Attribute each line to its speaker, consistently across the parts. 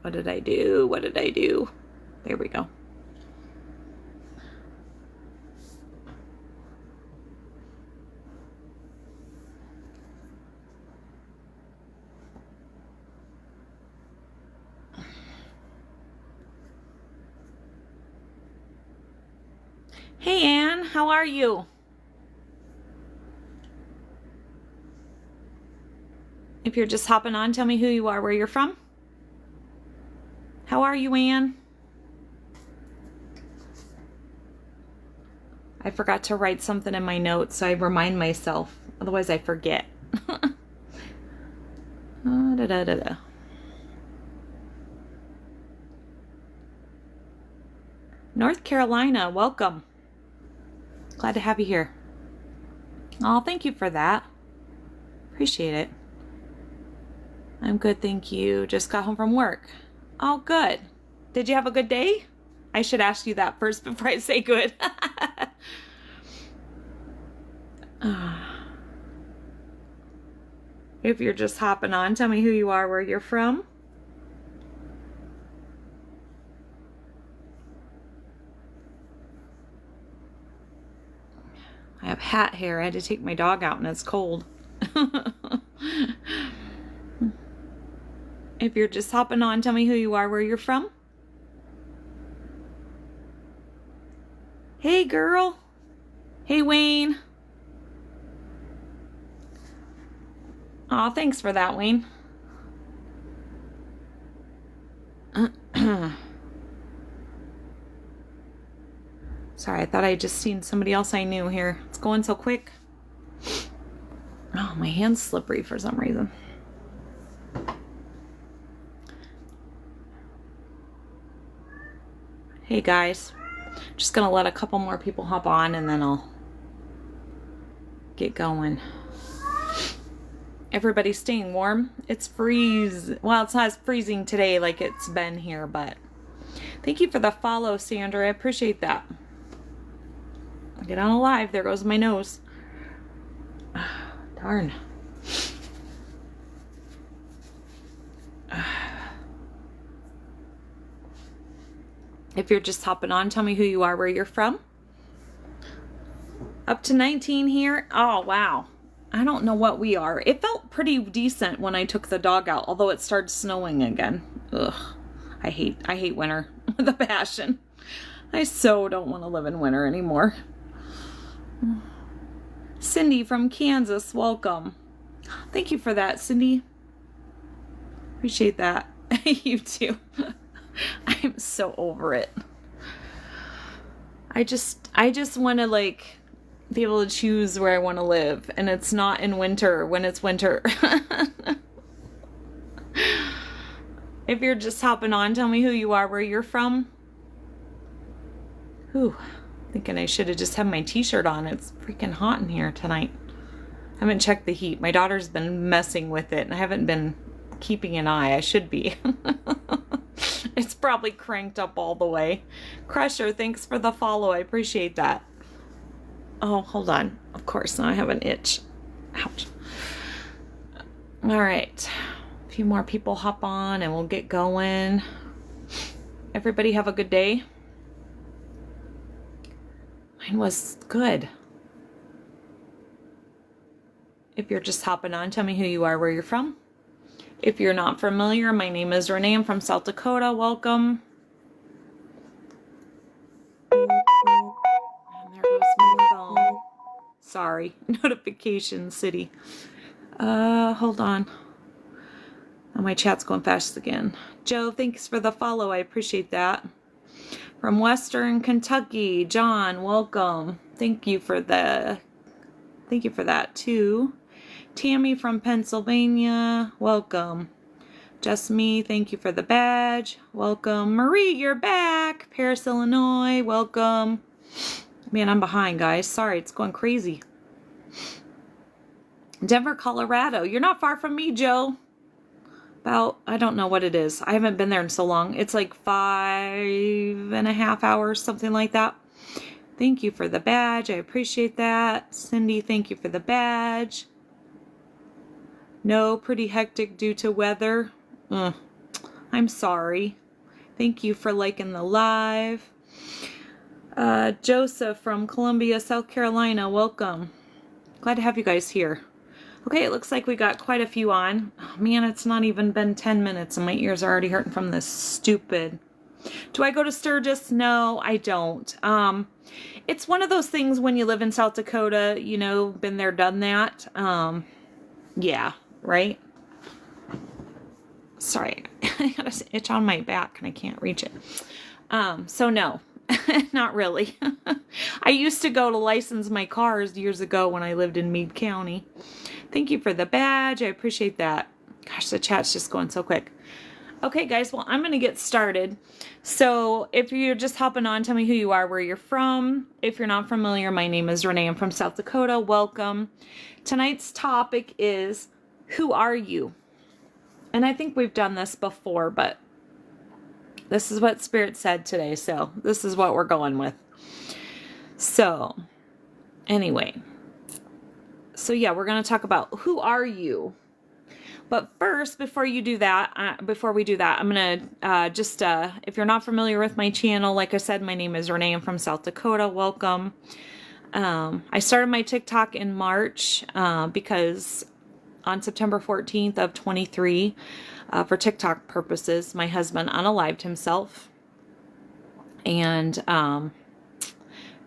Speaker 1: What did I do? What did I do? There we go. Hey, Anne, how are you? If you're just hopping on, tell me who you are, where you're from. How are you, Anne? I forgot to write something in my notes, so I remind myself. Otherwise, I forget. North Carolina, welcome. Glad to have you here. Oh, thank you for that. Appreciate it. I'm good, thank you. Just got home from work. Oh, good. Did you have a good day? I should ask you that first before I say good. If you're just hopping on, tell me who you are, where you're from. I have hat hair. I had to take my dog out and it's cold. If you're just hopping on, tell me who you are, where you're from. Hey, girl. Hey, Wayne. Aw, thanks for that, Wayne. Sorry, I thought I just seen somebody else I knew here. It's going so quick. Oh, my hand's slippery for some reason. Hey, guys. Just gonna let a couple more people hop on and then I'll get going. Everybody's staying warm. It's well, it's not freezing today like it's been here, but thank you for the follow, Sandra. I appreciate that. Get on alive. There goes my nose. Darn. If you're just hopping on, tell me who you are, where you're from. Up to 19 here. Oh, wow. I don't know what we are. It felt pretty decent when I took the dog out, although it started snowing again. Ugh. I hate winter with a passion. I so don't want to live in winter anymore. Cindy from Kansas, welcome. Thank you for that, Cindy. Appreciate that. You too. I'm so over it. I just want to like be able to choose where I want to live, and it's not in winter when it's winter. If you're just hopping on, tell me who you are, where you're from. Whew. Thinking I should have just had my t-shirt on. It's freaking hot in here tonight. I haven't checked the heat. My daughter's been messing with it and I haven't been keeping an eye. I should be. It's probably cranked up all the way. Crusher, thanks for the follow. I appreciate that. Oh, hold on. Of course, now I have an itch. Ouch. All right. A few more people hop on and we'll get going. Everybody have a good day. Mine was good. If you're just hopping on, tell me who you are, where you're from. If you're not familiar, my name is Renee. I'm from South Dakota. Welcome. And there goes my phone. Sorry. Notification city. Hold on. Oh, my chat's going fast again. Joe, thanks for the follow. I appreciate that. From Western Kentucky, John, welcome. Thank you for that too. Tammy from Pennsylvania, welcome. Just me, thank you for the badge. Welcome. Marie, you're back. Paris, Illinois, welcome. Man, I'm behind, guys. Sorry, it's going crazy. Denver, Colorado. You're not far from me, Joe. About, I don't know what it is. I haven't been there in so long. It's like 5.5 hours, something like that. Thank you for the badge. I appreciate that. Cindy, thank you for the badge. No, pretty hectic due to weather. I I'm sorry. Thank you for liking the live. Joseph from Columbia, South Carolina, welcome. Glad to have you guys here. Okay, it looks like we got quite a few on. Oh, man, it's not even been 10 minutes and my ears are already hurting from this stupid. Do I go to Sturgis? No, I don't. It's one of those things when you live in South Dakota, you know, been there, done that. Yeah, right? Sorry, I got an itch on my back and I can't reach it. So no, not really. I used to go to license my cars years ago when I lived in Meade County. Thank you for the badge. I appreciate that. Gosh, the chat's just going so quick. Okay, guys, well, I'm going to get started. So if you're just hopping on, tell me who you are, where you're from. If you're not familiar, my name is Renee. I'm from South Dakota. Welcome. Tonight's topic is, who are you? And I think we've done this before, but this is what Spirit said today. So this is what we're going with. So anyway, so yeah, we're going to talk about who are you? But first, before we do that, I'm going to just, if you're not familiar with my channel, like I said, my name is Renee. I'm from South Dakota. Welcome. I started my TikTok in March because on September 14th of 23, for TikTok purposes, my husband unalived himself. And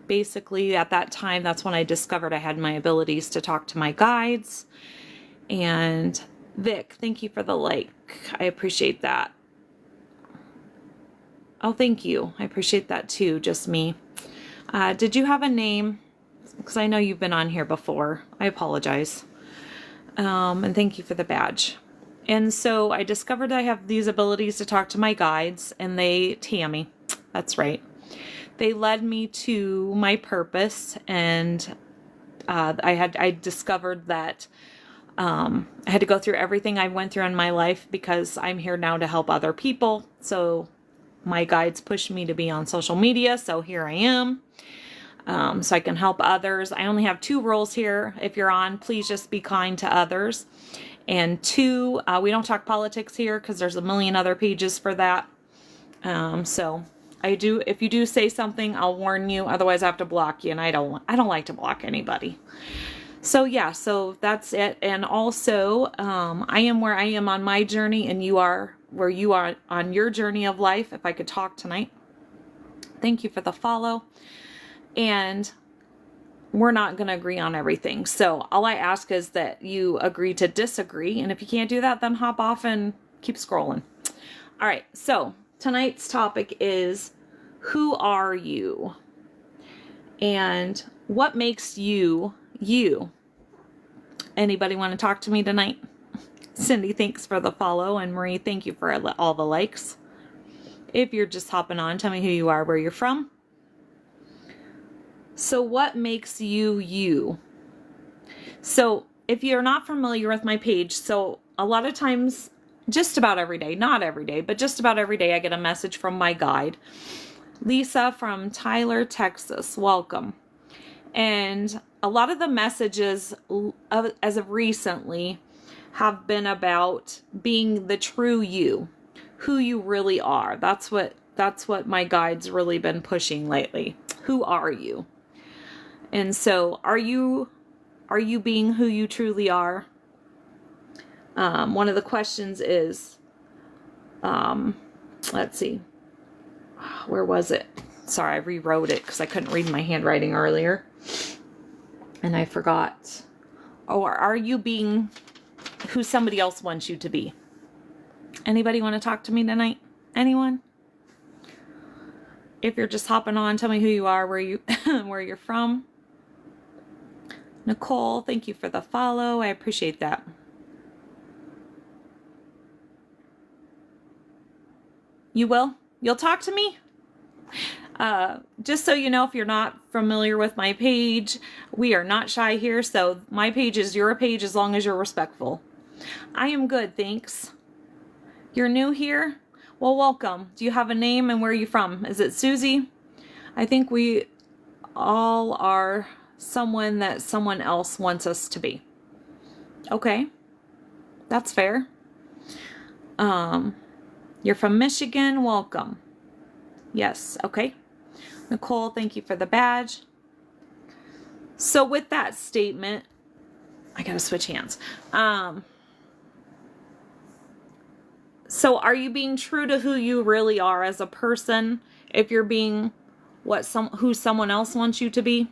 Speaker 1: basically at that time, that's when I discovered I had my abilities to talk to my guides. And Vic, thank you for the like. I appreciate that. Oh, thank you. I appreciate that too. Just me. Did you have a name? Because I know you've been on here before. I apologize. And thank you for the badge. And so I discovered I have these abilities to talk to my guides, and Tammy, that's right. They led me to my purpose, and I discovered that I had to go through everything I went through in my life because I'm here now to help other people. So my guides pushed me to be on social media. So here I am. So I can help others. I only have 2 rules here. If you're on, please just be kind to others. And 2, we don't talk politics here because there's a million other pages for that. So if you do say something, I'll warn you. Otherwise I have to block you, and I don't like to block anybody. So yeah, so that's it. And also, I am where I am on my journey, and you are where you are on your journey of life. If I could talk tonight. Thank you for the follow. And we're not going to agree on everything. So all I ask is that you agree to disagree. And if you can't do that, then hop off and keep scrolling. All right. So tonight's topic is, who are you? And what makes you you? Anybody want to talk to me tonight? Cindy, thanks for the follow. And Marie, thank you for all the likes. If you're just hopping on, tell me who you are, where you're from. So what makes you you? So if you're not familiar with my page, so a lot of times, just about every day, not every day, but just about every day, I get a message from my guide. Lisa from Tyler, Texas, welcome. And a lot of the messages as of recently have been about being the true you, who you really are. That's what my guide's really been pushing lately. Who are you? And so are you being who you truly are? One of the questions is, let's see, where was it? Sorry, I rewrote it because I couldn't read my handwriting earlier. And I forgot. Or are you being who somebody else wants you to be? Anybody want to talk to me tonight? Anyone? If you're just hopping on, tell me who you are, where you're from. Nicole, thank you for the follow. I appreciate that. You will? You'll talk to me? Just so you know, if you're not familiar with my page, we are not shy here. So my page is your page as long as you're respectful. I am good, thanks. You're new here? Well, welcome. Do you have a name and where are you from? Is it Susie? I think we all are someone that someone else wants us to be. Okay. That's fair. You're from Michigan. Welcome. Yes. Okay. Nicole, thank you for the badge. So with that statement, I got to switch hands. So are you being true to who you really are as a person if you're being who someone else wants you to be?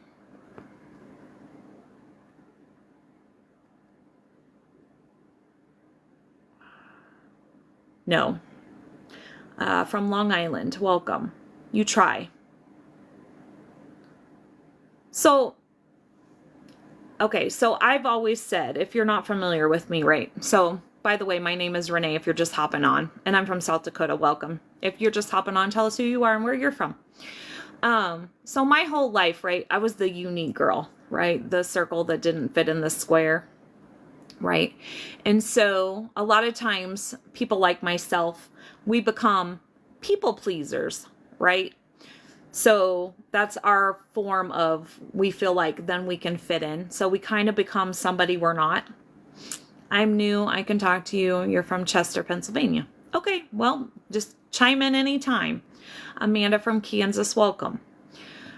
Speaker 1: No. From Long Island, welcome. You try. So, okay, so I've always said, if you're not familiar with me, right? So, by the way, my name is Renee if you're just hopping on, and I'm from South Dakota, welcome. If you're just hopping on, tell us who you are and where you're from. So my whole life, right, I was the unique girl, right? The circle that didn't fit in the square, right? And so a lot of times people like myself, we become people pleasers, right? So that's our form of, we feel like then we can fit in. So we kind of become somebody we're not. I'm new. I can talk to you. You're from Chester, Pennsylvania. Okay, well, just chime in anytime. Amanda from Kansas, welcome.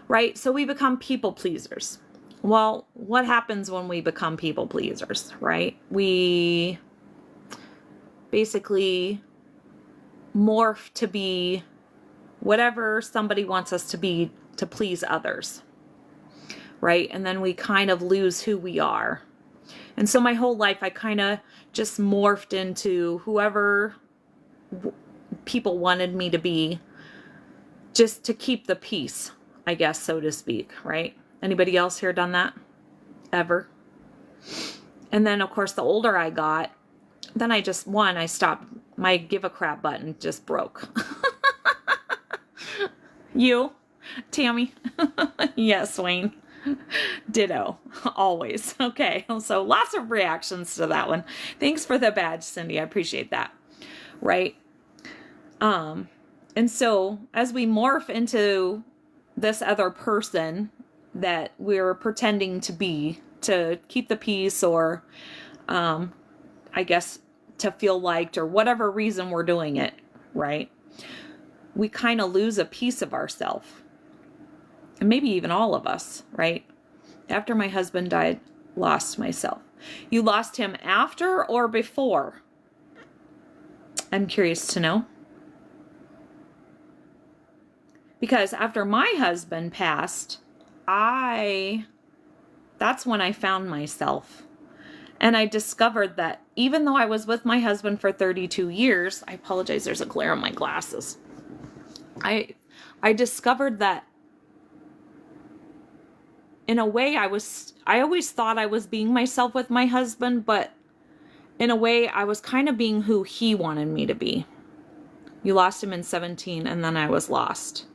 Speaker 1: Right? So we become people pleasers. Well, what happens when we become people pleasers, right? We basically morph to be whatever somebody wants us to be to please others, right? And then we kind of lose who we are. And so my whole life, I kind of just morphed into whoever people wanted me to be, just to keep the peace, I guess, so to speak, right? Anybody else here done that? Ever? And then, of course, the older I got, then I stopped. My give a crap button just broke. You? Tammy? Yes, Wayne. Ditto. Always. Okay. So lots of reactions to that one. Thanks for the badge, Cindy. I appreciate that. Right? And so as we morph into this other person that we're pretending to be to keep the peace, or I guess to feel liked, or whatever reason we're doing it, right? We kind of lose a piece of ourselves. And maybe even all of us, right? After my husband died, lost myself. You lost him after or before? I'm curious to know. Because after my husband passed, that's when I found myself. And I discovered that even though I was with my husband for 32 years, I apologize, there's a glare on my glasses. I discovered that in a way I always thought I was being myself with my husband, but in a way I was kind of being who he wanted me to be. You lost him in 17 and then I was lost.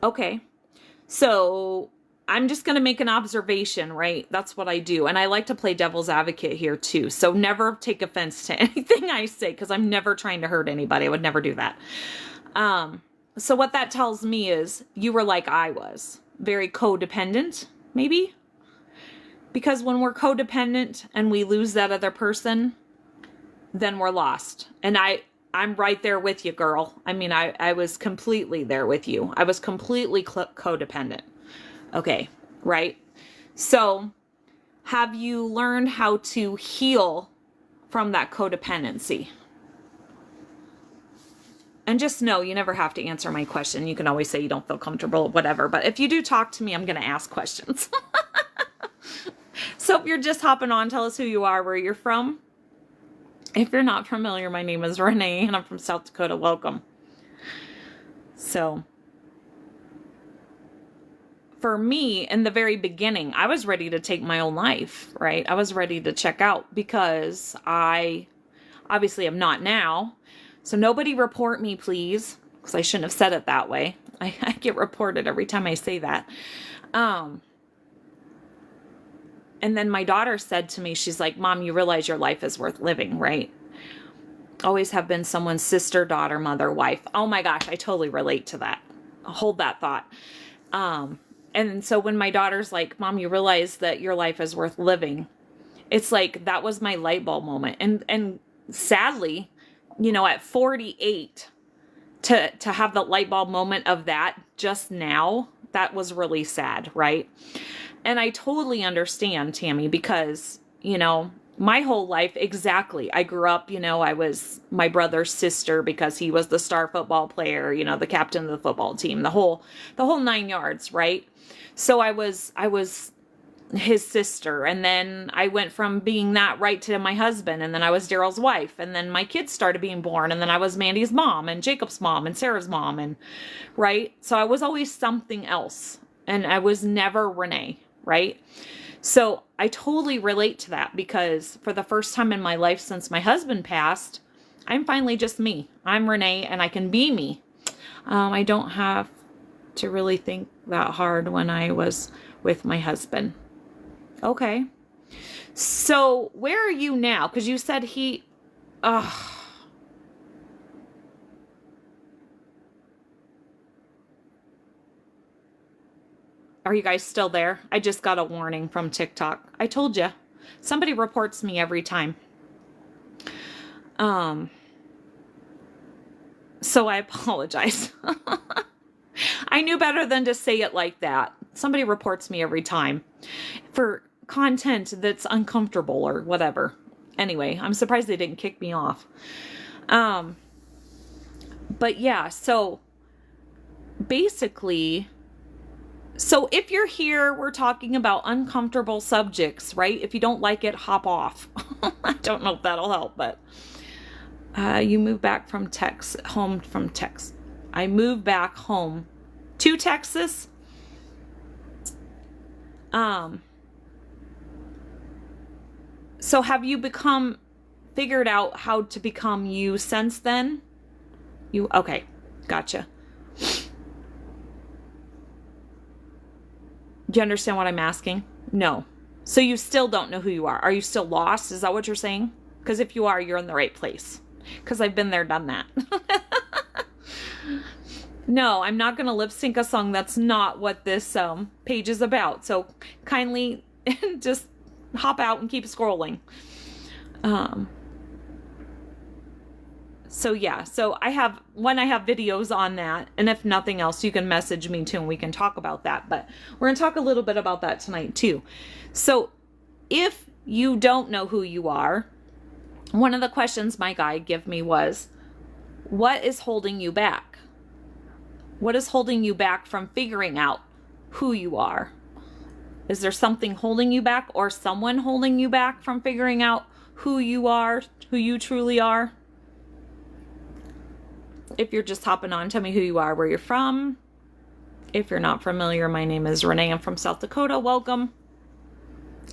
Speaker 1: Okay. So I'm just going to make an observation, right? That's what I do. And I like to play devil's advocate here too. So never take offense to anything I say, because I'm never trying to hurt anybody. I would never do that. So what that tells me is you were like I was, very codependent, maybe? Because when we're codependent and we lose that other person, then we're lost. And I'm right there with you, girl. I mean, I was completely there with you. I was completely codependent. Okay, right? So have you learned how to heal from that codependency? And just know, you never have to answer my question. You can always say you don't feel comfortable, whatever. But if you do talk to me, I'm going to ask questions. So if you're just hopping on, tell us who you are, where you're from. If you're not familiar, my name is Renee, and I'm from South Dakota. Welcome. So for me, in the very beginning, I was ready to take my own life, right? I was ready to check out, because I obviously am not now. So nobody report me, please, because I shouldn't have said it that way. I get reported every time I say that. And then my daughter said to me, she's like, Mom, you realize your life is worth living, right? Always have been someone's sister, daughter, mother, wife. Oh my gosh, I totally relate to that. Hold that thought. And so when my daughter's like, Mom, you realize that your life is worth living. It's like, that was my light bulb moment. And sadly, at 48 to have the light bulb moment of that just now, that was really sad, right? And I totally understand, Tammy, because, my whole life, exactly. I grew up, I was my brother's sister because he was the star football player, the captain of the football team, the whole 9 yards, right? So I was his sister, and then I went from being that right to my husband, and then I was Daryl's wife, and then my kids started being born, and then I was Mandy's mom and Jacob's mom and Sarah's mom, and right? So I was always something else, and I was never Renee, right? So I totally relate to that, because for the first time in my life since my husband passed, I'm finally just me. I'm Renee, and I can be me. I don't have to really think that hard when I was with my husband. Okay. So where are you now? Because you said Are you guys still there? I just got a warning from TikTok. I told you. Somebody reports me every time. So I apologize. I knew better than to say it like that. Somebody reports me every time for content that's uncomfortable or whatever. Anyway, I'm surprised they didn't kick me off. But yeah, so basically, so if you're here, we're talking about uncomfortable subjects, right? If you don't like it, hop off. I don't know if that'll help, but you moved back from home from Texas. I moved back home to Texas. So have you figured out how to become you since then? Okay, gotcha. Do you understand what I'm asking? No. So you still don't know who you are. Are you still lost? Is that what you're saying? Because if you are, you're in the right place. Because I've been there, done that. No, I'm not going to lip sync a song. That's not what this page is about. So kindly just hop out and keep scrolling. So yeah, so I have videos on that, and if nothing else, you can message me too and we can talk about that. But we're going to talk a little bit about that tonight too. So if you don't know who you are, one of the questions my guide gave me was, what is holding you back? What is holding you back from figuring out who you are? Is there something holding you back, or someone holding you back from figuring out who you are, who you truly are? If you're just hopping on, tell me who you are, where you're from. If you're not familiar, my name is Renee. I'm from South Dakota. Welcome.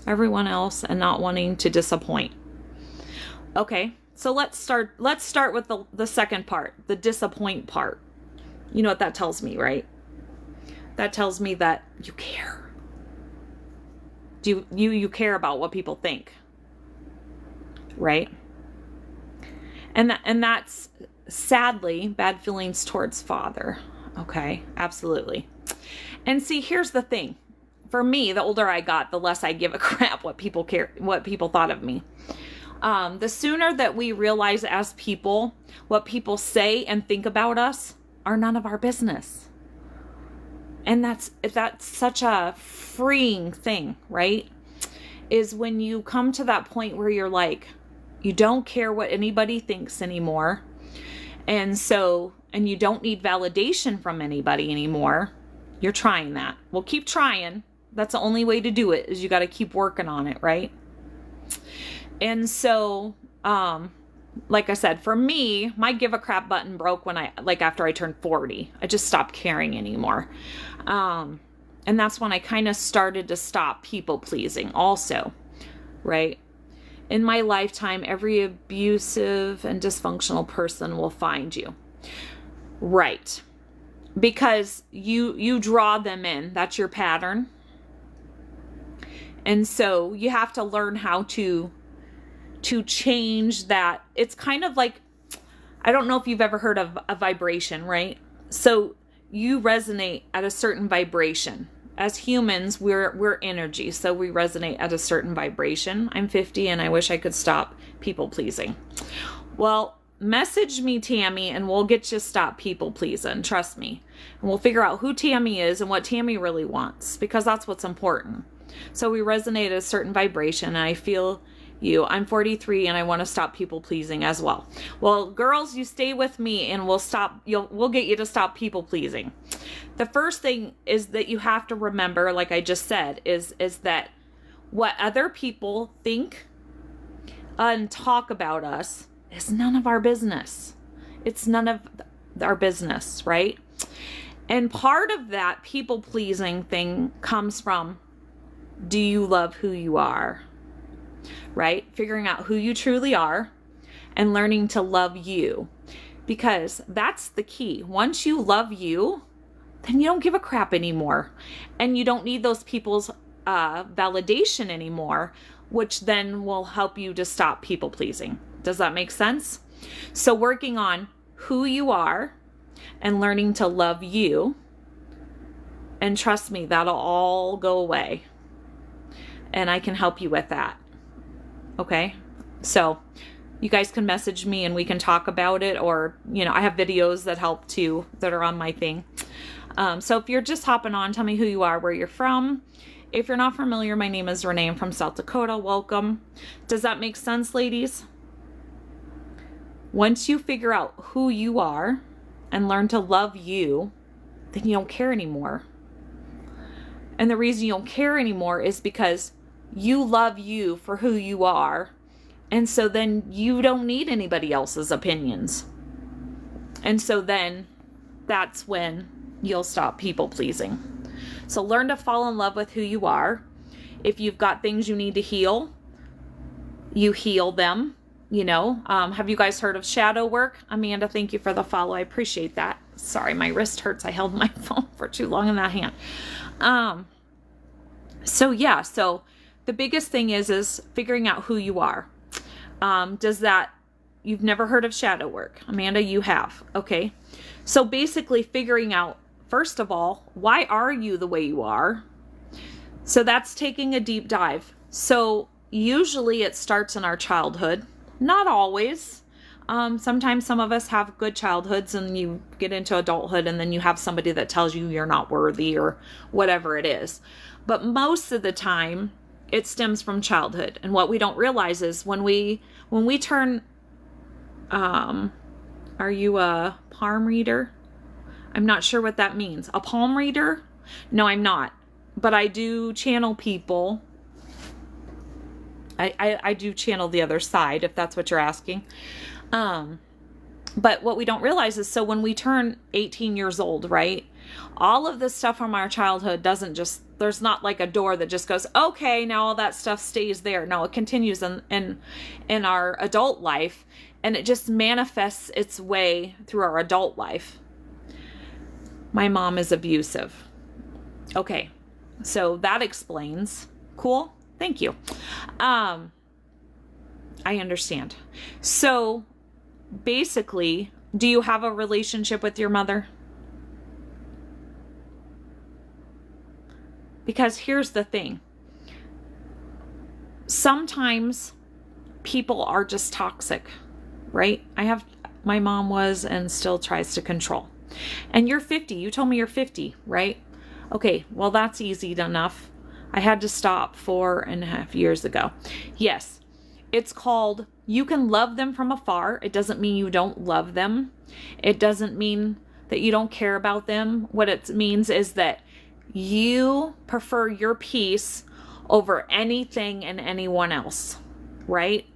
Speaker 1: Everyone else, and not wanting to disappoint. Okay, so let's start with the second part, the disappoint part. You know what that tells me, right? That tells me that you care. You care about what people think, right? And that's sadly bad feelings towards father. Okay, absolutely. And see, here's the thing. For me, the older I got, the less I give a crap what people thought of me. The sooner that we realize as people, what people say and think about us are none of our business. And that's such a freeing thing, right? Is when you come to that point where you're like, you don't care what anybody thinks anymore. And you don't need validation from anybody anymore. You're trying that. Well, keep trying. That's the only way to do it, is you got to keep working on it, right? And so, like I said, for me, my give a crap button broke after I turned 40. I just stopped caring anymore. And that's when I kind of started to stop people pleasing also, right? In my lifetime, every abusive and dysfunctional person will find you. Right. Because you draw them in. That's your pattern. And so you have to learn how to change that. It's kind of like, I don't know if you've ever heard of a vibration, right? So you resonate at a certain vibration. As humans, we're energy, so we resonate at a certain vibration. I'm 50 and I wish I could stop people pleasing. Well, message me, Tammy, and we'll get you to stop people pleasing. Trust me. And we'll figure out who Tammy is and what Tammy really wants, because that's what's important. So we resonate at a certain vibration, and I feel you. I'm 43 and I want to stop people pleasing as well. Well, girls, you stay with me and we'll get you to stop people pleasing. The first thing is that you have to remember, like I just said, is that what other people think and talk about us is none of our business. It's none of our business, right? And part of that people pleasing thing comes from, do you love who you are? Right? Figuring out who you truly are and learning to love you, because that's the key. Once you love you, then you don't give a crap anymore, and you don't need those people's validation anymore, which then will help you to stop people pleasing. Does that make sense? So working on who you are and learning to love you, and trust me, that'll all go away, and I can help you with that. Okay, so you guys can message me and we can talk about it, or, I have videos that help too that are on my thing. So if you're just hopping on, tell me who you are, where you're from. If you're not familiar, my name is Renee. I'm from South Dakota. Welcome. Does that make sense, ladies? Once you figure out who you are and learn to love you, then you don't care anymore. And the reason you don't care anymore is because you love you for who you are. And so then you don't need anybody else's opinions. And so then that's when you'll stop people pleasing. So learn to fall in love with who you are. If you've got things you need to heal, you heal them. Have you guys heard of shadow work? Amanda, thank you for the follow. I appreciate that. Sorry, my wrist hurts. I held my phone for too long in that hand. So the biggest thing is figuring out who you are. You've never heard of shadow work? Amanda, you have. Okay. So basically figuring out, first of all, why are you the way you are? So that's taking a deep dive. So usually it starts in our childhood. Not always. Sometimes some of us have good childhoods and you get into adulthood and then you have somebody that tells you you're not worthy or whatever it is. But most of the time, it stems from childhood. And what we don't realize is when we turn, are you a palm reader? I'm not sure what that means. A palm reader? No, I'm not. But I do channel people. I do channel the other side, if that's what you're asking. But what we don't realize is, so when we turn 18 years old, right? All of this stuff from our childhood there's not like a door that just goes, okay, now all that stuff stays there. No, it continues in our adult life, and it just manifests its way through our adult life. My mom is abusive. Okay, so that explains. Cool. Thank you. I understand. So basically, do you have a relationship with your mother? Because here's the thing. Sometimes people are just toxic, right? My mom was and still tries to control. And you're 50. You told me you're 50, right? Okay, well, that's easy enough. I had to stop 4.5 years ago. Yes, it's called, you can love them from afar. It doesn't mean you don't love them. It doesn't mean that you don't care about them. What it means is that you prefer your peace over anything and anyone else, right?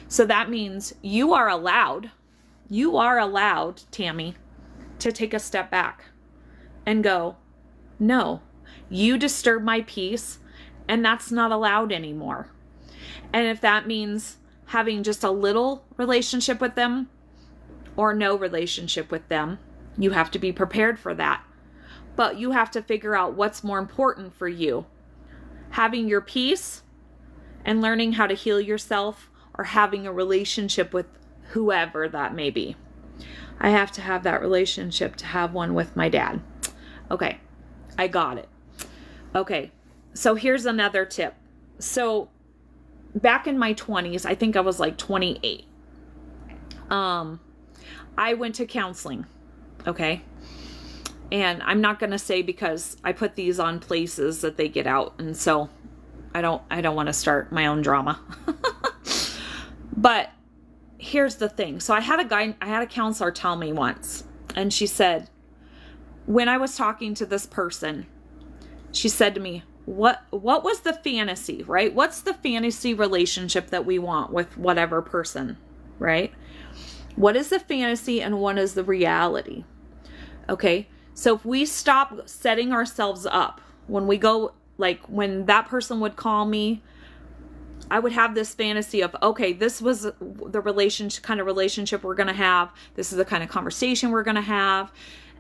Speaker 1: So that means you are allowed, Tammy, to take a step back and go, no, you disturb my peace, and that's not allowed anymore. And if that means having just a little relationship with them or no relationship with them, you have to be prepared for that. But you have to figure out what's more important for you. Having your peace and learning how to heal yourself, or having a relationship with whoever that may be. I have to have that relationship to have one with my dad. Okay, I got it. Okay, so here's another tip. So back in my 20s, I think I was like 28. I went to counseling. Okay. And I'm not going to say because I put these on places that they get out. And so I don't want to start my own drama. But here's the thing. So I had a counselor tell me once, and she said, when I was talking to this person, she said to me, what was the fantasy, right? What's the fantasy relationship that we want with whatever person, right? What is the fantasy and what is the reality? Okay. So if we stop setting ourselves up, when we go, like when that person would call me, I would have this fantasy of, okay, this was the kind of relationship we're going to have. This is the kind of conversation we're going to have.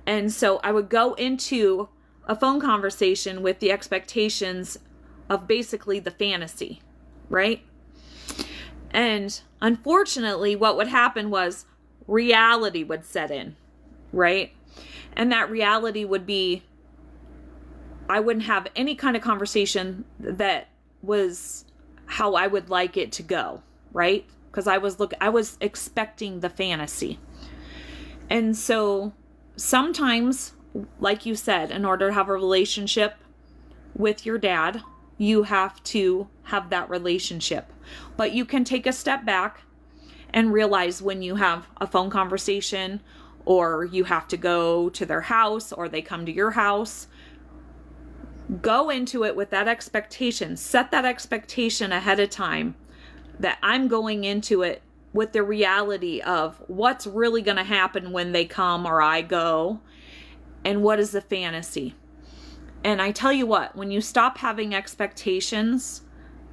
Speaker 1: And so I would go into a phone conversation with the expectations of basically the fantasy, right? And unfortunately, what would happen was reality would set in, right? And that reality would be, I wouldn't have any kind of conversation that was how I would like it to go, right? Because I was expecting the fantasy. And so sometimes, like you said, in order to have a relationship with your dad, you have to have that relationship. But you can take a step back and realize when you have a phone conversation, or you have to go to their house, or they come to your house, go into it with that expectation. Set that expectation ahead of time that I'm going into it with the reality of what's really going to happen when they come or I go, and what is the fantasy. And I tell you what, when you stop having expectations,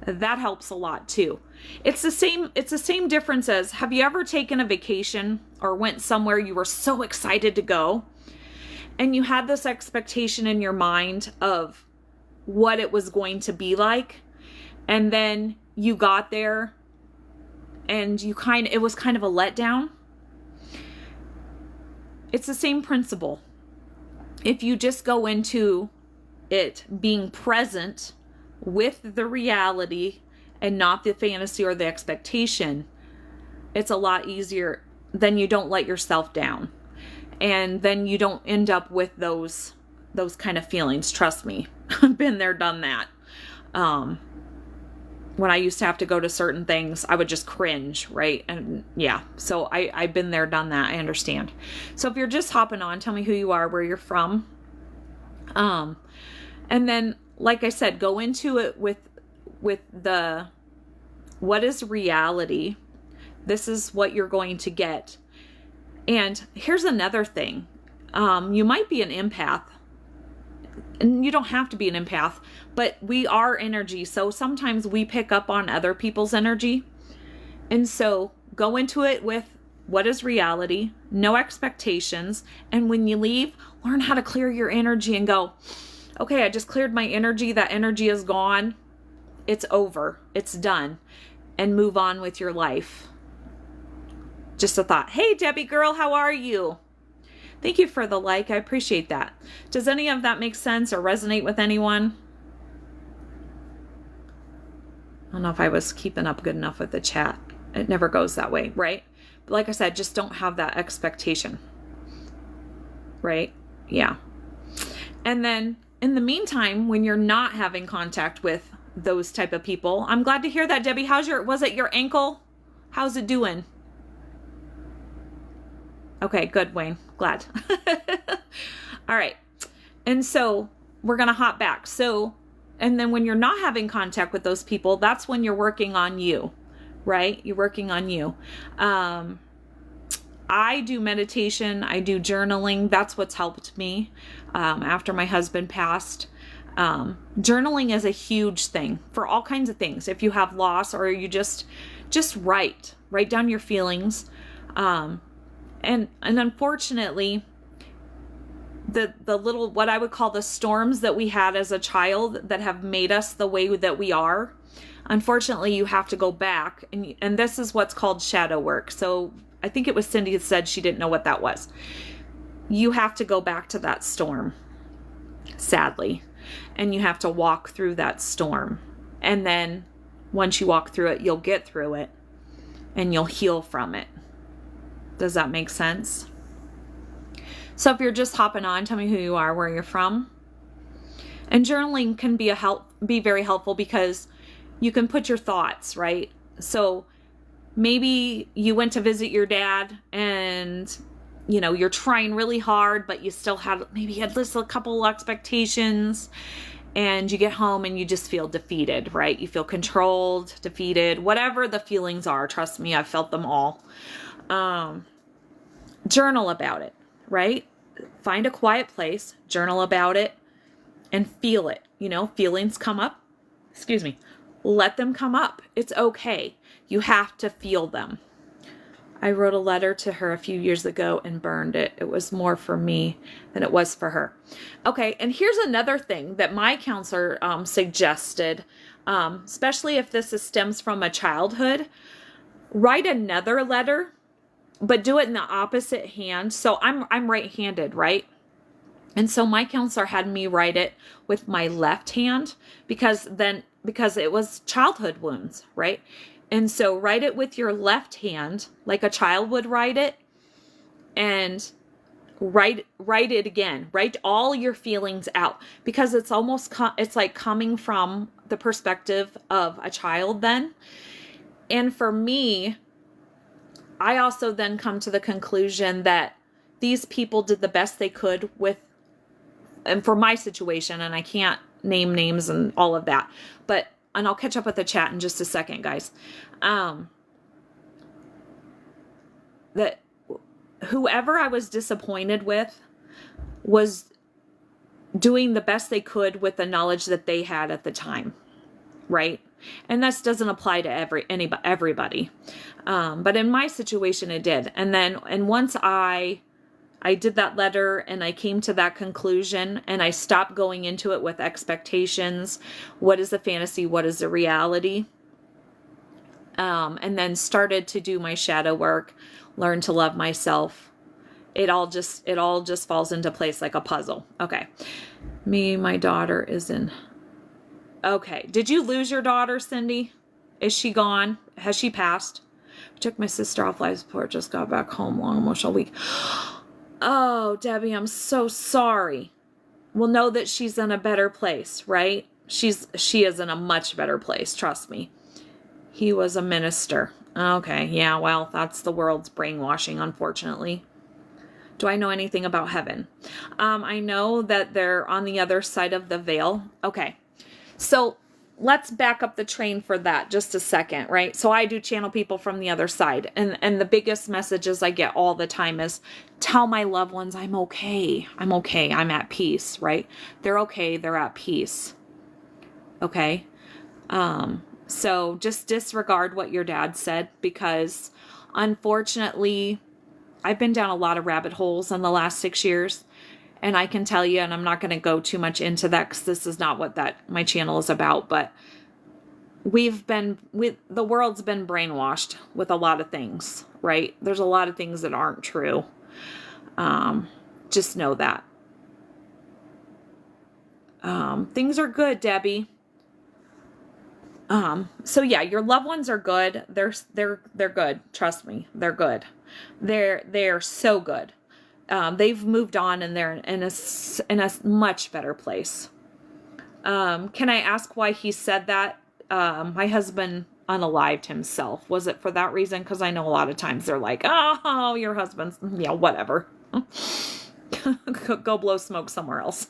Speaker 1: that helps a lot too. It's the same difference as, have you ever taken a vacation or went somewhere you were so excited to go, and you had this expectation in your mind of what it was going to be like, and then you got there and it was kind of a letdown? It's the same principle. If you just go into it being present with the reality and not the fantasy or the expectation, it's a lot easier. Then you don't let yourself down, and then you don't end up with those kind of feelings. Trust me, I've been there, done that. When I used to have to go to certain things, I would just cringe, right? And yeah, so I've been there, done that. I understand. So if you're just hopping on, tell me who you are, where you're from. And then, like I said, go into it with what is reality? This is what you're going to get. And here's another thing. You might be an empath, and you don't have to be an empath, but we are energy. So sometimes we pick up on other people's energy. And so go into it with what is reality, no expectations. And when you leave, learn how to clear your energy and go, okay, I just cleared my energy. That energy is gone. It's over. It's done. And move on with your life. Just a thought. Hey, Debbie girl, how are you? Thank you for the like. I appreciate that. Does any of that make sense or resonate with anyone? I don't know if I was keeping up good enough with the chat. It never goes that way, right? But like I said, just don't have that expectation. Right? Yeah. And then in the meantime, when you're not having contact with those type of people, I'm glad to hear that, Debbie. Was it your ankle? How's it doing? Okay, good, Wayne. Glad. All right. And so we're going to hop back. So, and then when you're not having contact with those people, that's when you're working on you, right? You're working on you. I do meditation. I do journaling. That's what's helped me after my husband passed. Journaling is a huge thing for all kinds of things. If you have loss, or you just write down your feelings. And unfortunately, the little, what I would call the storms that we had as a child that have made us the way that we are, unfortunately, you have to go back. And this is what's called shadow work. So I think it was Cindy that said she didn't know what that was. You have to go back to that storm, sadly. And you have to walk through that storm. And then once you walk through it, you'll get through it and you'll heal from it. Does that make sense? So if you're just hopping on, tell me who you are, where you're from. And journaling can be very helpful because you can put your thoughts, right? So maybe you went to visit your dad and, you know, you're trying really hard, but you still maybe you had a couple expectations, and you get home and you just feel defeated, right? You feel controlled, defeated, whatever the feelings are. Trust me, I've felt them all. Journal about it, right? Find a quiet place, journal about it, and feel it. You know, feelings come up. Excuse me. Let them come up. It's okay. You have to feel them. I wrote a letter to her a few years ago and burned it. It was more for me than it was for her. Okay, and here's another thing that my counselor suggested, especially if this stems from a childhood. Write another letter, but do it in the opposite hand. So I'm right-handed, right? And so my counselor had me write it with my left hand because it was childhood wounds, right? And so write it with your left hand, like a child would write it, and write it again. Write all your feelings out, because it's it's like coming from the perspective of a child then. And for me, I also then come to the conclusion that these people did the best they could and for my situation, and I can't name names and all of that, and I'll catch up with the chat in just a second, guys. That whoever I was disappointed with was doing the best they could with the knowledge that they had at the time, right? And this doesn't apply to everybody. But in my situation, it did. And once I did that letter and I came to that conclusion and I stopped going into it with expectations. What is the fantasy? What is the reality? And then started to do my shadow work, learn to love myself. It all just falls into place like a puzzle. Okay. My daughter is in. Okay. Did you lose your daughter, Cindy? Is she gone? Has she passed? I took my sister off life support, just got back home, long emotional week. Oh, Debbie, I'm so sorry. Well, know that she's in a better place, right? She is in a much better place, trust me. He was a minister. Okay, yeah, well, that's the world's brainwashing, unfortunately. Do I know anything about heaven? I know that they're on the other side of the veil. Okay, so let's back up the train for that just a second, right? So I do channel people from the other side. And the biggest messages I get all the time is, tell my loved ones I'm okay. I'm okay. I'm at peace, right? They're okay. They're at peace. Okay? So just disregard what your dad said, because unfortunately, I've been down a lot of rabbit holes in the last 6 years. And I can tell you, and I'm not going to go too much into that because this is not what my channel is about, but the world's been brainwashed with a lot of things, right? There's a lot of things that aren't true. Just know that. Things are good, Debbie. So yeah, your loved ones are good. They're good. Trust me. They're good. They're so good. They've moved on and they're in a much better place. Can I ask why he said that? My husband unalived himself. Was it for that reason? Because I know a lot of times they're like, oh, your husband's, yeah, whatever. Go blow smoke somewhere else.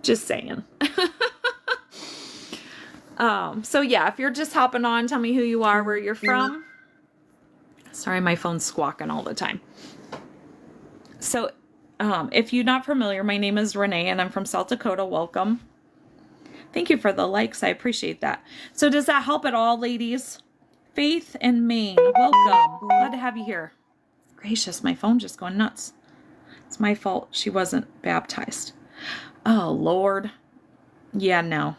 Speaker 1: Just saying. So yeah, if you're just hopping on, tell me who you are, where you're from. Sorry, my phone's squawking all the time. So, if you're not familiar, my name is Renee and I'm from South Dakota. Welcome. Thank you for the likes. I appreciate that. So does that help at all, ladies? Faith in Maine. Welcome. Glad to have you here. Gracious, my phone just going nuts. It's my fault she wasn't baptized. Oh, Lord. Yeah, no.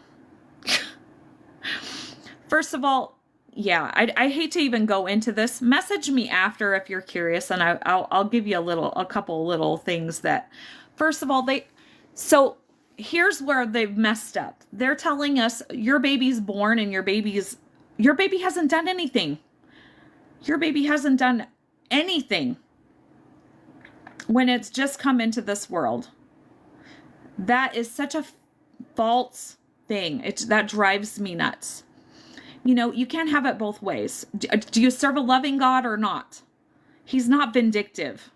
Speaker 1: First of all, yeah, I hate to even go into this. Message me after if you're curious, and I'll give you a couple little things that, first of all, so here's where they've messed up. They're telling us your baby's born and your baby hasn't done anything. Your baby hasn't done anything when it's just come into this world. That is such a false thing. That drives me nuts. You know, you can't have it both ways. Do you serve a loving God or not? He's not vindictive.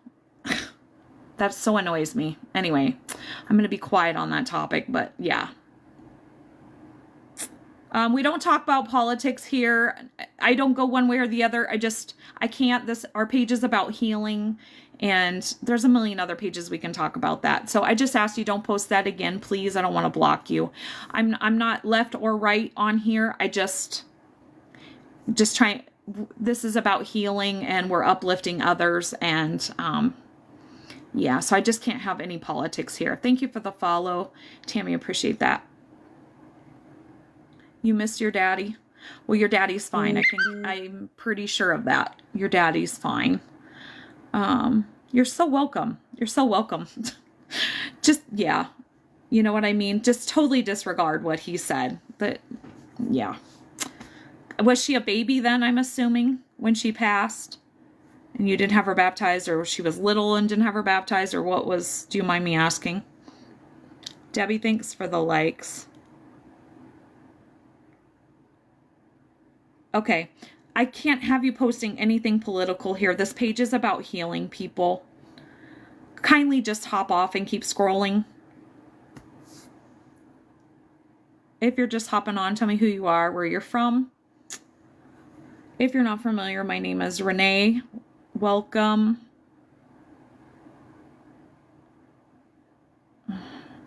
Speaker 1: That so annoys me. Anyway, I'm going to be quiet on that topic, but yeah. We don't talk about politics here. I don't go one way or the other. I can't. Our page is about healing, and there's a million other pages we can talk about that. So I just ask you, don't post that again, please. I don't want to block you. I'm not left or right on here. I just trying. This is about healing, and we're uplifting others, and yeah, so I just can't have any politics here. Thank you for the follow, Tammy. Appreciate that. You missed your daddy? Well, your daddy's fine. I'm pretty sure of that. Your daddy's fine. You're so welcome. You're so welcome. Just, yeah. You know what I mean? Just totally disregard what he said. But, yeah. Was she a baby then, I'm assuming, when she passed? And you didn't have her baptized, or she was little and didn't have her baptized, or what was, do you mind me asking? Debbie, thanks for the likes. Okay, I can't have you posting anything political here. This page is about healing people. Kindly just hop off and keep scrolling. If you're just hopping on, tell me who you are, where you're from. If you're not familiar, my name is Renee. Welcome.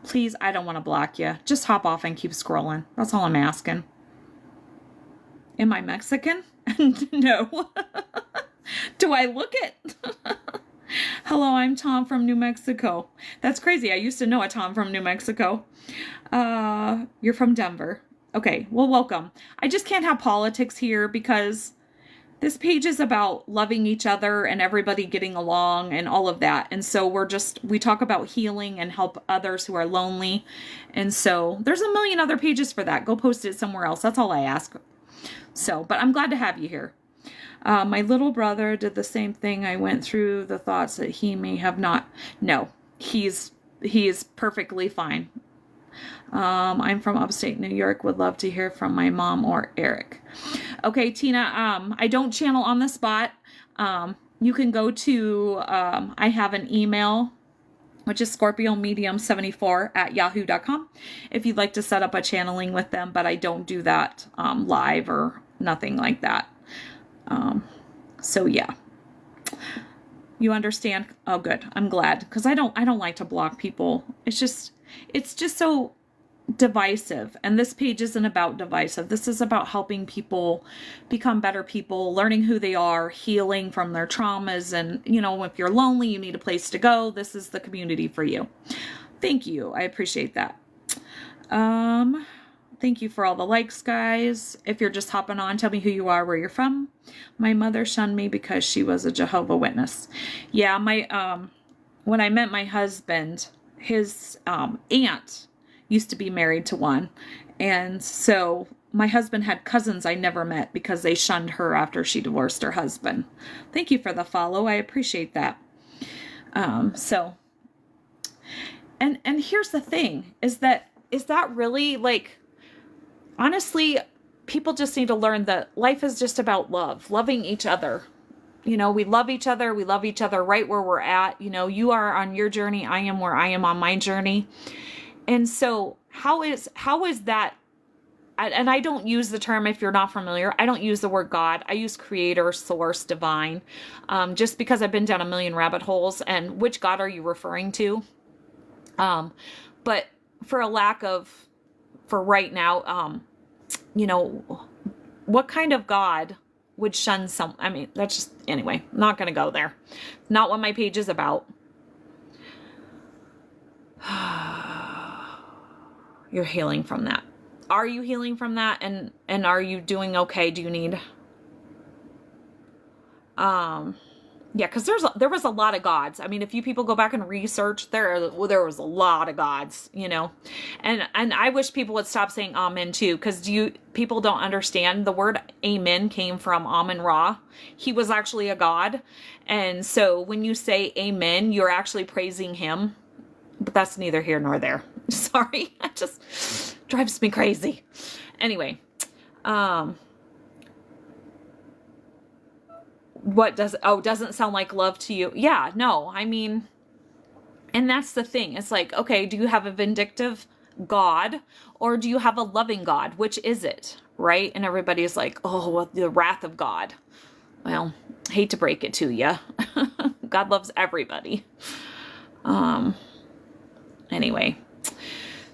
Speaker 1: Please, I don't want to block you. Just hop off and keep scrolling. That's all I'm asking. Am I Mexican? No. Do I look it? Hello, I'm Tom from New Mexico. That's crazy. I used to know a Tom from New Mexico. You're from Denver. Okay, well, welcome. I just can't have politics here because this page is about loving each other and everybody getting along and all of that. And so we talk about healing and help others who are lonely. And so there's a million other pages for that. Go post it somewhere else. That's all I ask. So, but I'm glad to have you here. My little brother did the same thing. I went through the thoughts that he may have not. No, he is perfectly fine. I'm from upstate New York. Would love to hear from my mom or Eric. Okay, Tina, I don't channel on the spot. You can go to, I have an email, which is scorpiomedium74@yahoo.com. if you'd like to set up a channeling with them, but I don't do that live or nothing like that. So yeah. You understand? Oh, good. I'm glad, because I don't like to block people. It's just so divisive, and this page isn't about divisive. This is about helping people become better people, learning who they are, healing from their traumas, and you know, if you're lonely, you need a place to go, this is the community for you. Thank you. I appreciate that. Thank you for all the likes, guys. If you're just hopping on, tell me who you are, where you're from. My mother shunned me because she was a Jehovah's Witness. Yeah, when I met my husband, his aunt used to be married to one. And so my husband had cousins I never met because they shunned her after she divorced her husband. Thank you for the follow. I appreciate that. And here's the thing, is that really, like, honestly, people just need to learn that life is just about loving each other. You know, we love each other. We love each other right where we're at. You know, you are on your journey. I am where I am on my journey. And so how is that? And I don't use the term, if you're not familiar, I don't use the word God. I use creator, source, divine, just because I've been down a million rabbit holes. And which God are you referring to? But for right now, you know, what kind of God would shun I mean, that's just, anyway, not going to go there. Not what my page is about. You're healing from that. Are you healing from that? And are you doing okay? Do you need Yeah, because there was a lot of gods. I mean, if you people go back and research, there was a lot of gods, and I wish people would stop saying Amen too, because people don't understand the word Amen came from Amun Ra. He was actually a god, and so when you say Amen, you're actually praising him. But that's neither here nor there. Sorry, that just drives me crazy. Anyway, doesn't sound like love to you? Yeah, no, I mean, and that's the thing. It's like, okay, do you have a vindictive God or do you have a loving God? Which is it, right? And everybody's like, oh, well, the wrath of God. Well, hate to break it to you. God loves everybody. Anyway,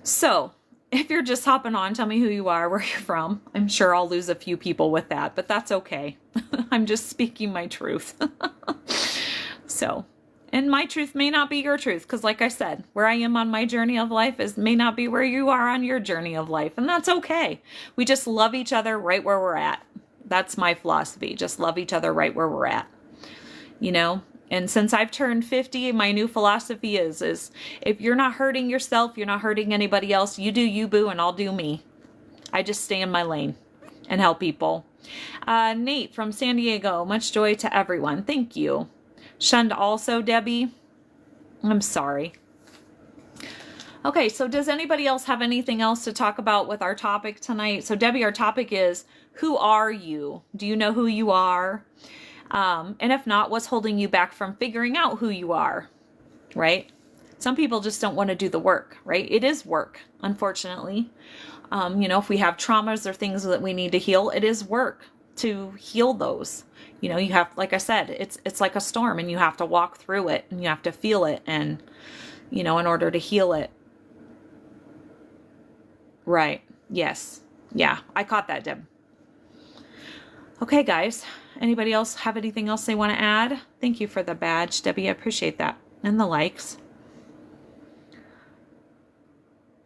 Speaker 1: so if you're just hopping on, tell me who you are, where you're from. I'm sure I'll lose a few people with that, but that's okay. I'm just speaking my truth. So, and my truth may not be your truth, because like I said, where I am on my journey of life may not be where you are on your journey of life, and that's okay. We just love each other right where we're at. That's my philosophy. Just love each other right where we're at. And since I've turned 50, my new philosophy is if you're not hurting yourself, you're not hurting anybody else, you do you, boo, and I'll do me. I just stay in my lane and help people. Nate from San Diego, much joy to everyone. Thank you. Shunned also, Debbie. I'm sorry. Okay, so does anybody else have anything else to talk about with our topic tonight? So Debbie, our topic is, who are you? Do you know who you are? And if not, what's holding you back from figuring out who you are, right? Some people just don't want to do the work, right? It is work, unfortunately. If we have traumas or things that we need to heal, it is work to heal those. You have, like I said, it's like a storm and you have to walk through it and you have to feel it and, in order to heal it. Right. Yes. Yeah. I caught that, Deb. Okay, guys. Anybody else have anything else they want to add? Thank you for the badge, Debbie. I appreciate that. And the likes.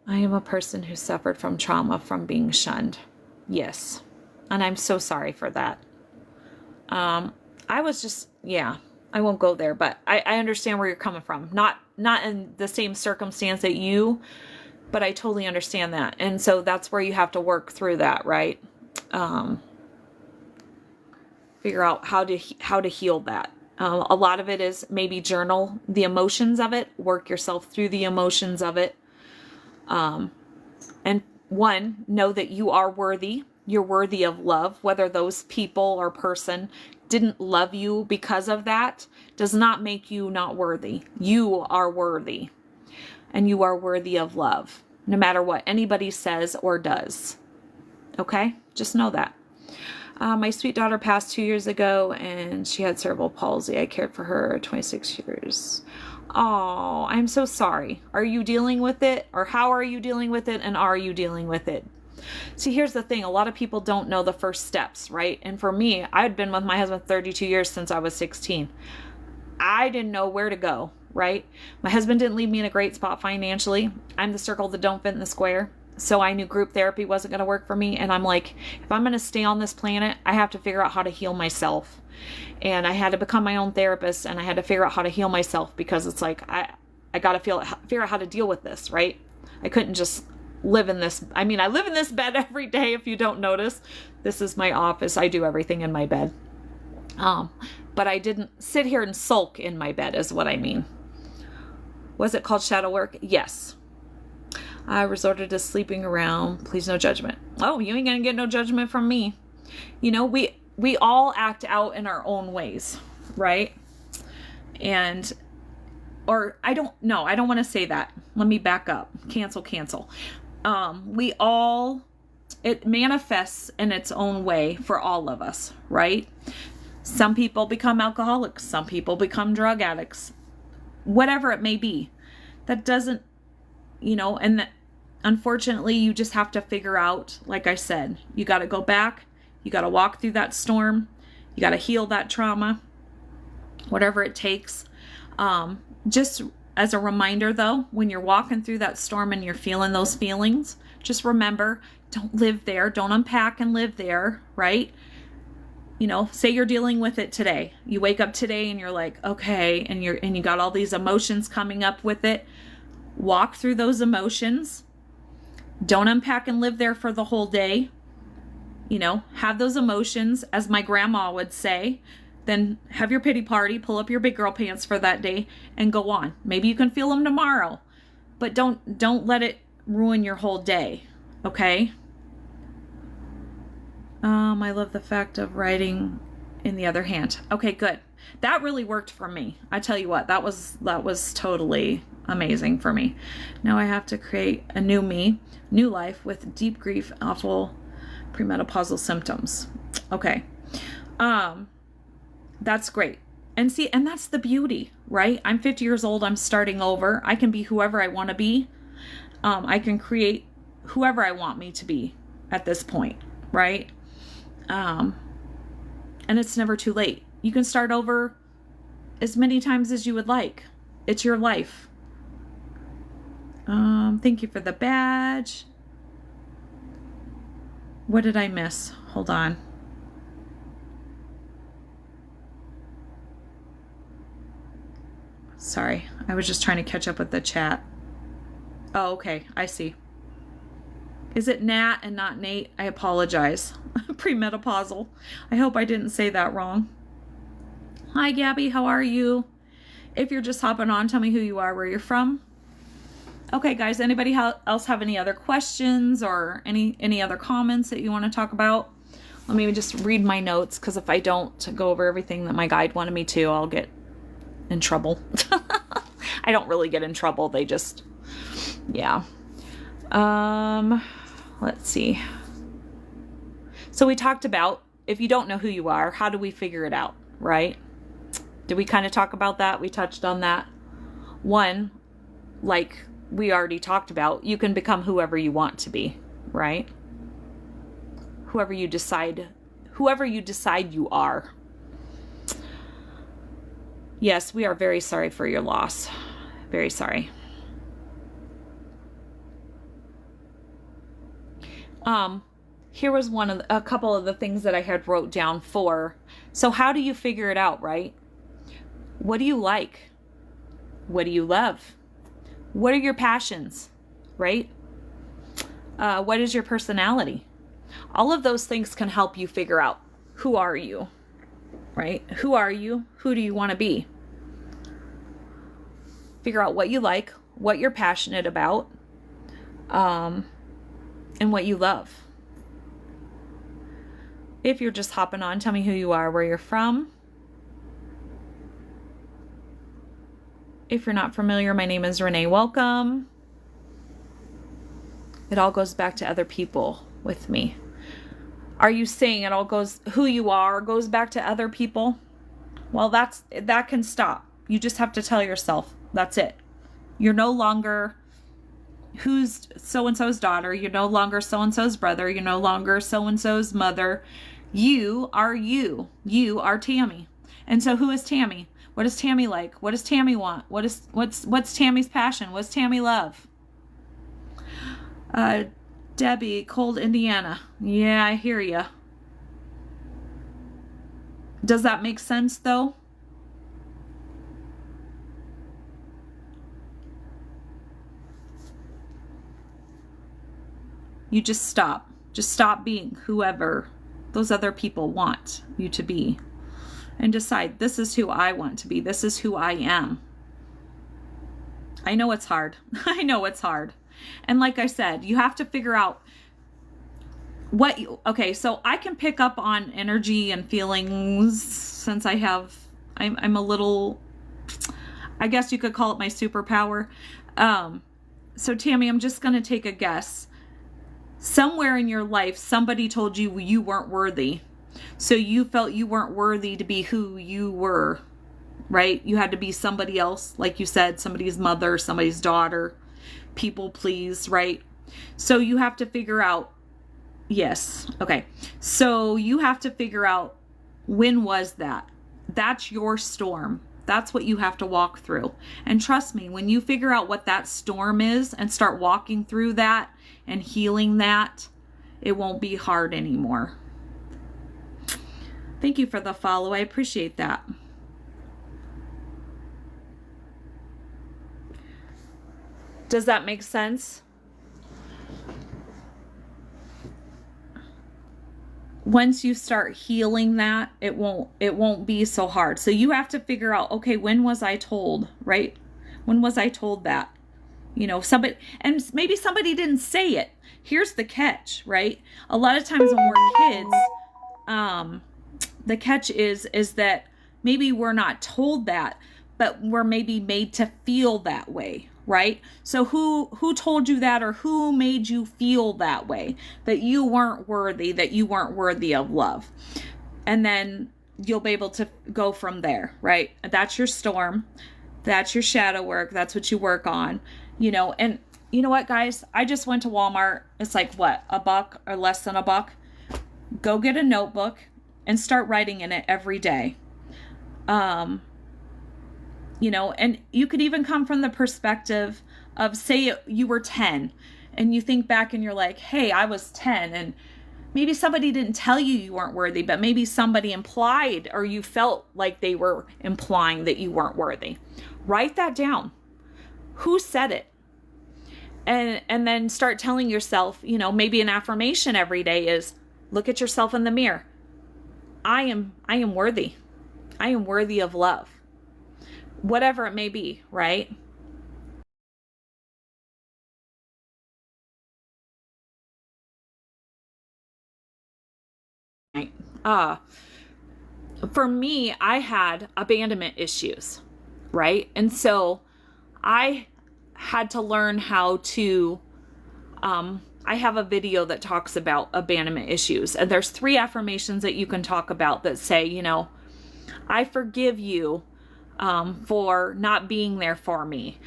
Speaker 1: I am a person who suffered from trauma from being shunned. Yes. And I'm so sorry for that. I was just, I won't go there, but I understand where you're coming from. Not in the same circumstance that you, but I totally understand that. And so that's where you have to work through that, right? Figure out how to heal that. A lot of it is maybe journal the emotions of it, work yourself through the emotions of it. And know that you are worthy. You're worthy of love. Whether those people or person didn't love you because of that does not make you not worthy. You are worthy. And you are worthy of love, no matter what anybody says or does. Okay? Just know that. My sweet daughter passed 2 years ago and she had cerebral palsy. I cared for her 26 years. Oh, I'm so sorry. Are you dealing with it? Or how are you dealing with it? And are you dealing with it? See, here's the thing. A lot of people don't know the first steps, right? And for me, I had been with my husband 32 years since I was 16. I didn't know where to go, right? My husband didn't leave me in a great spot financially. I'm the circle that don't fit in the square. So I knew group therapy wasn't going to work for me. And I'm like, if I'm going to stay on this planet, I have to figure out how to heal myself. And I had to become my own therapist and I had to figure out how to heal myself because it's like, I got to figure out how to deal with this, right? I couldn't just live in this. I mean, I live in this bed every day. If you don't notice, this is my office. I do everything in my bed. But I didn't sit here and sulk in my bed is what I mean. Was it called shadow work? Yes. I resorted to sleeping around. Please, no judgment. Oh, you ain't gonna get no judgment from me. We all act out in our own ways, right? Or I don't want to say that. Let me back up. Cancel. It manifests in its own way for all of us, right? Some people become alcoholics. Some people become drug addicts. Whatever it may be. That doesn't, and that, unfortunately, you just have to figure out, like I said, you got to go back. You got to walk through that storm. You got to heal that trauma, whatever it takes. Just as a reminder, though, when you're walking through that storm and you're feeling those feelings, just remember, don't live there. Don't unpack and live there, right?
Speaker 2: You know, say you're dealing with it today. You wake up today and you're like, okay, and you got all these emotions coming up with it. Walk through those emotions. Don't unpack and live there for the whole day. You know, have those emotions, as my grandma would say. Then have your pity party, pull up your big girl pants for that day and go on. Maybe you can feel them tomorrow, but don't let it ruin your whole day. Okay? I love the fact of writing in the other hand. Okay, good. That really worked for me. I tell you what, that was totally amazing for me. Now I have to create a new me, new life with deep grief, awful premenopausal symptoms. Okay. That's great. And see, and that's the beauty, right? I'm 50 years old. I'm starting over. I can be whoever I want to be. I can create whoever I want me to be at this point, right? And it's never too late. You can start over as many times as you would like. It's your life. Thank you for the badge. What did I miss? Hold on. Sorry, I was just trying to catch up with the chat. Oh, okay, I see. Is it Nat and not Nate? I apologize. Premenopausal. I hope I didn't say that wrong. Hi, Gabby, how are you? If you're just hopping on, tell me who you are, where you're from. Okay, guys, anybody else have any other questions or any other comments that you want to talk about? Let me just read my notes, because if I don't go over everything that my guide wanted me to, I'll get in trouble. I don't really get in trouble. They just, yeah. Let's see. So we talked about, if you don't know who you are, how do we figure it out, right? Did we kind of talk about that? We touched on that. One, like we already talked about, you can become whoever you want to be, right? Whoever you decide you are. Yes, we are very sorry for your loss. Very sorry. Here was a couple of the things that I had wrote down for. So how do you figure it out, right? What do you like? What do you love? What are your passions, right? What is your personality? All of those things can help you figure out, who are you, right? Who are you? Who do you want to be? Figure out what you like, what you're passionate about, and what you love. If you're just hopping on, tell me who you are, where you're from. If you're not familiar, my name is Renee. Welcome. It all goes back to other people with me. Are you saying it all goes, who you are goes back to other people? Well, that can stop. You just have to tell yourself, that's it. You're no longer who's so-and-so's daughter. You're no longer so-and-so's brother. You're no longer so-and-so's mother. You are you. You are Tammy. And so who is Tammy? What does Tammy like? What does Tammy want? What's Tammy's passion? What's Tammy love? Debbie, cold Indiana. Yeah, I hear ya. Does that make sense though? You just stop. Just stop being whoever those other people want you to be. And decide, this is who I want to be. This is who I am. I know it's hard. I know it's hard. And like I said, you have to figure out okay, so I can pick up on energy and feelings since I'm a little, I guess you could call it my superpower. So Tammy, I'm just going to take a guess. Somewhere in your life, somebody told you you weren't worthy. So you felt you weren't worthy to be who you were, right? You had to be somebody else, like you said, somebody's mother, somebody's daughter, people please, right? So you have to figure out, yes, okay. So you have to figure out, when was that? That's your storm. That's what you have to walk through. And trust me, when you figure out what that storm is and start walking through that and healing that, it won't be hard anymore. Thank you for the follow. I appreciate that. Does that make sense? Once you start healing that, it won't be so hard. So you have to figure out, okay, when was I told, right? When was I told that? You know, somebody, and maybe somebody didn't say it. Here's the catch, right? A lot of times when we're kids, the catch is that maybe we're not told that, but we're maybe made to feel that way, right? So who told you that, or who made you feel that way, that you weren't worthy, that you weren't worthy of love? And then you'll be able to go from there, right? That's your storm. That's your shadow work. That's what you work on, you know. And you know what, guys? I just went to Walmart. It's like, what, $1 or less than $1? Go get a notebook and start writing in it every day. You know, and you could even come from the perspective of, say you were 10 and you think back and you're like, hey, I was 10, and maybe somebody didn't tell you you weren't worthy, but maybe somebody implied, or you felt like they were implying that you weren't worthy. Write that down. Who said it? And then start telling yourself, you know, maybe an affirmation every day is, look at yourself in the mirror. I am worthy. I am worthy of love. Whatever it may be, right? For me, I had abandonment issues, right? And so I had to learn how to, I have a video that talks about abandonment issues, and there's 3 affirmations that you can talk about that say, you know, I forgive you for not being there for me,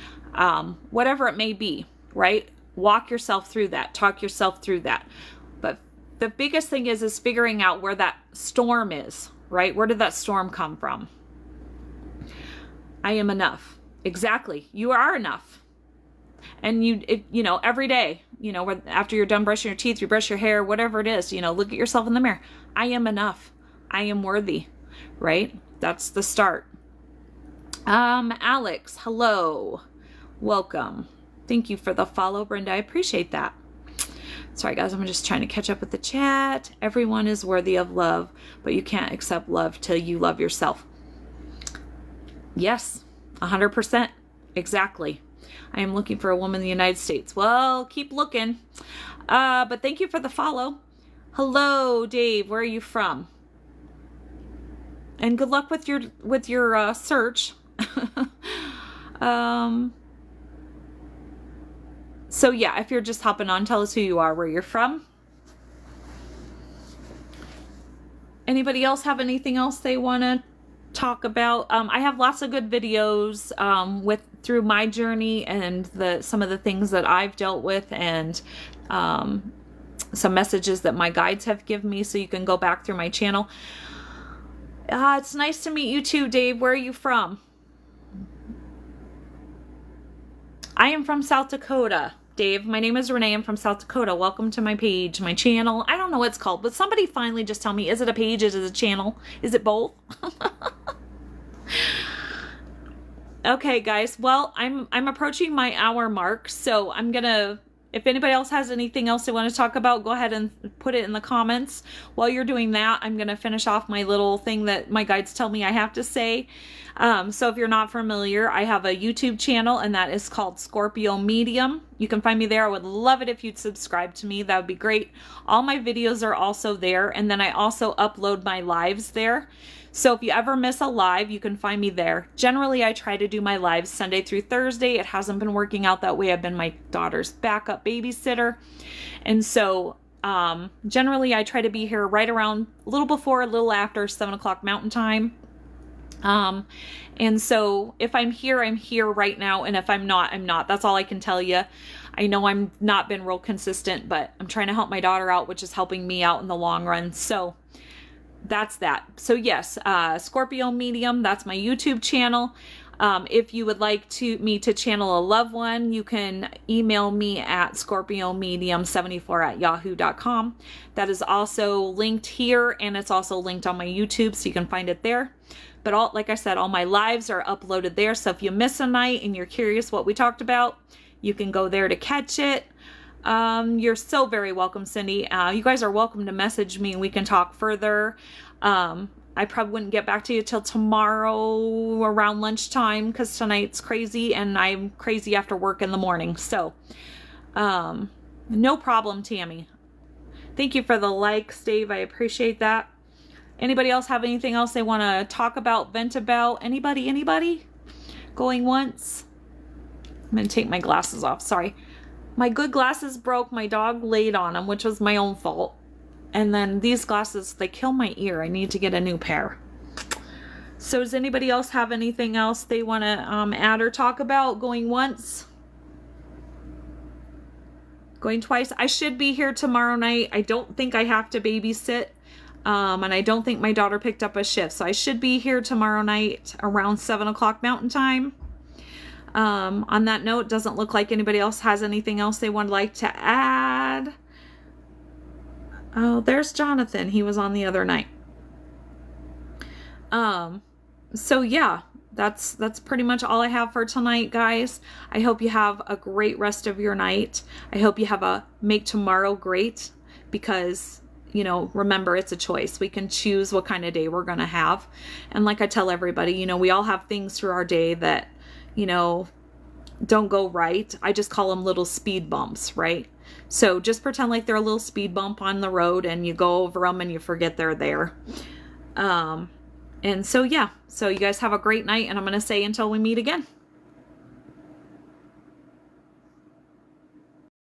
Speaker 2: whatever it may be, right? Walk yourself through that, talk yourself through that. But the biggest thing is figuring out where that storm is, right? Where did that storm come from? I am enough. Exactly. You are enough. And you know, every day, you know, after you're done brushing your teeth, you brush your hair, whatever it is, you know, look at yourself in the mirror. I am enough. I am worthy, right? That's the start. Alex, hello. Welcome. Thank you for the follow, Brenda. I appreciate that. Sorry, guys. I'm just trying to catch up with the chat. Everyone is worthy of love, but you can't accept love till you love yourself. Yes, 100%. Exactly. I am looking for a woman in the United States. Well, keep looking. But thank you for the follow. Hello, Dave. Where are you from? And good luck with your search. So yeah, if you're just hopping on, tell us who you are, where you're from. Anybody else have anything else they want to talk about? I have lots of good videos through my journey and some of the things that I've dealt with, and some messages that my guides have given me, so you can go back through my channel. It's nice to meet you too, Dave. Where are you from? I am from South Dakota, Dave. My name is Renee. I'm from South Dakota. Welcome to my page, my channel. I don't know what it's called, but somebody finally just tell me, is it a page? Is it a channel? Is it both? Okay, guys. Well, I'm approaching my hour mark, so I'm gonna, if anybody else has anything else they want to talk about, go ahead and put it in the comments. While you're doing that, I'm gonna finish off my little thing that my guides tell me I have to say. So if you're not familiar, I have a YouTube channel, and that is called Scorpio Medium. You can find me there. I would love it if you'd subscribe to me. That would be great. All my videos are also there, and then I also upload my lives there. So if you ever miss a live, you can find me there. Generally, I try to do my lives Sunday through Thursday. It hasn't been working out that way. I've been my daughter's backup babysitter. And so generally, I try to be here right around a little before, a little after 7 o'clock Mountain Time. And so if I'm here right now. And if I'm not, I'm not. That's all I can tell you. I know I'm not been real consistent, but I'm trying to help my daughter out, which is helping me out in the long run. So that's that. So yes, Scorpio Medium, that's my YouTube channel. If you would like me to channel a loved one, you can email me at scorpiomedium74@yahoo.com. That is also linked here, and it's also linked on my YouTube, so you can find it there. But like I said, all my lives are uploaded there. So if you miss a night and you're curious what we talked about, you can go there to catch it. You're so very welcome, Cindy. You guys are welcome to message me and we can talk further. I probably wouldn't get back to you till tomorrow around lunchtime because tonight's crazy and I'm crazy after work in the morning. So, no problem, Tammy. Thank you for the likes, Dave. I appreciate that. Anybody else have anything else they want to talk about, vent about? Anybody? Going once? I'm going to take my glasses off. Sorry. My good glasses broke. My dog laid on them, which was my own fault. And then these glasses, they kill my ear. I need to get a new pair. So does anybody else have anything else they want to add or talk about? Going once? Going twice? I should be here tomorrow night. I don't think I have to babysit. And I don't think my daughter picked up a shift. So I should be here tomorrow night around 7 o'clock Mountain Time. On that note, doesn't look like anybody else has anything else they would like to add. Oh, there's Jonathan. He was on the other night. So yeah, that's pretty much all I have for tonight, guys. I hope you have a great rest of your night. I hope you make tomorrow great because, you know, remember, it's a choice. We can choose what kind of day we're going to have. And like I tell everybody, you know, we all have things through our day that, you know, don't go right. I just call them little speed bumps, right? So just pretend like they're a little speed bump on the road and you go over them and you forget they're there. And so, yeah. So you guys have a great night, and I'm going to say until we meet again.